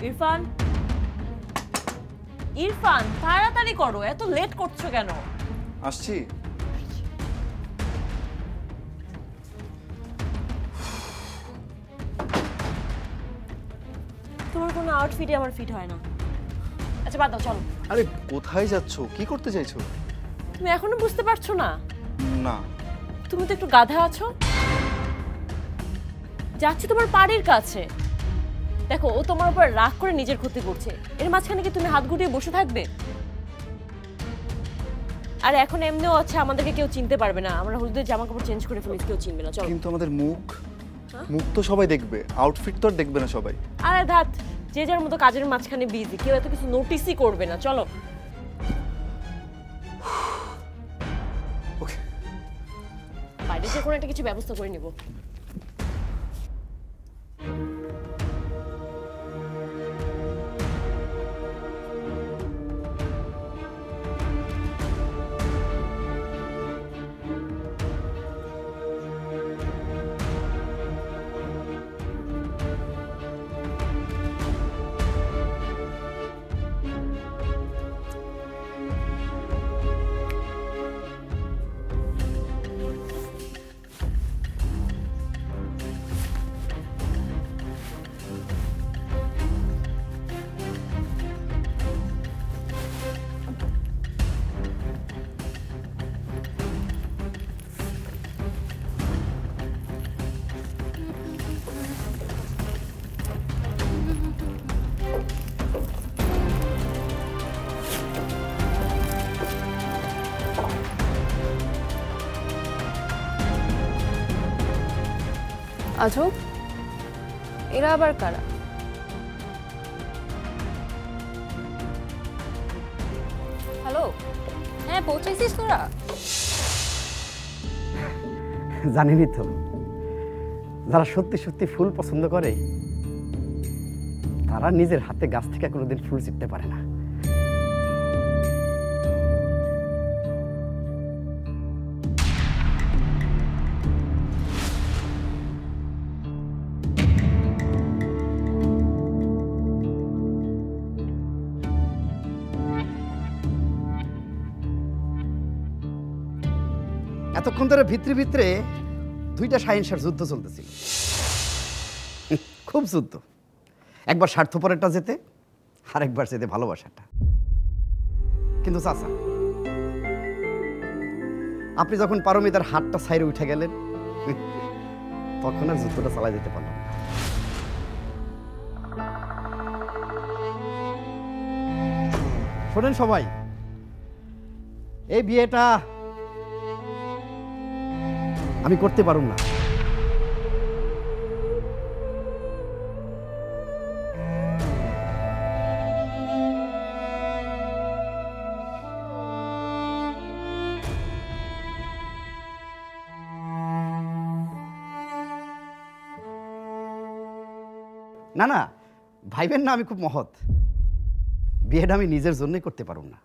ইরফান, ইরফান তাড়াতাড়ি করো, এত লেট করছো কেন? আসছি। তোমার কোনো আউটফিটই আমার ফিট হয় না। আচ্ছা বাদ দাও, চলো। আরে কোথায় যাচ্ছো, কি করতে চাইছো? তুমি এখনো বুঝতে পারছো না? না। তুমি তো একটু গাধা আছো। যাচ্ছি তোমার বাড়ির কাছে। দেখো, ও তোমার উপর রাগ করে নিজের ক্ষতি করছে, এর মাঝখানে কি তুমি হাত গুটিয়ে বসে থাকবে? আর এখন এমনিও আছে, আমাদেরকে কেউ চিনতে পারবে না, আমরা হলুদের জামা কাপড় চেঞ্জ করে ফেলি, কেউ চিনবে না। চলো। কিন্তু আমাদের মুখ তো সবাই দেখবে, আউটফিট তো আর দেখবে না সবাই। আরে ধাত, যে যার মতো কাজের মাঝখানে বিজি, কেউ এত কিছু নোটিসই করবে না। চলো। ওকে, বাইরে যে কোনো একটা কিছু ব্যবস্থা করে নিব। আজব, এরা আবার কারা? হ্যালো, হ্যাঁ পৌঁছাইছিস তোরা? জানিনি তো, যারা সত্যি সত্যি ফুল পছন্দ করে তারা নিজের হাতে গাছ থেকে কোনোদিন ফুল ছিঁড়তে পারে না। এতক্ষণ ধরে ভিতরে ভিতরে দুইটা সাহিংসার যুদ্ধ চলতেছিল, খুব যুদ্ধ। একবার স্বার্থপরেরটা যেতে, আর একবার যেতে ভালোবাসাটা। কিন্তু চাচা, আপনি যখন পারমিতার হাতটা সাইরে উঠে গেলেন, তখন আর যুদ্ধটা চালাই যেতে পারলাম না। শোনেন সবাই, এই বিয়েটা আমি করতে পারুম না। না না, ভাইবেন না আমি খুব মহৎ। বিয়েটা আমি নিজের জন্যই করতে পারুম না।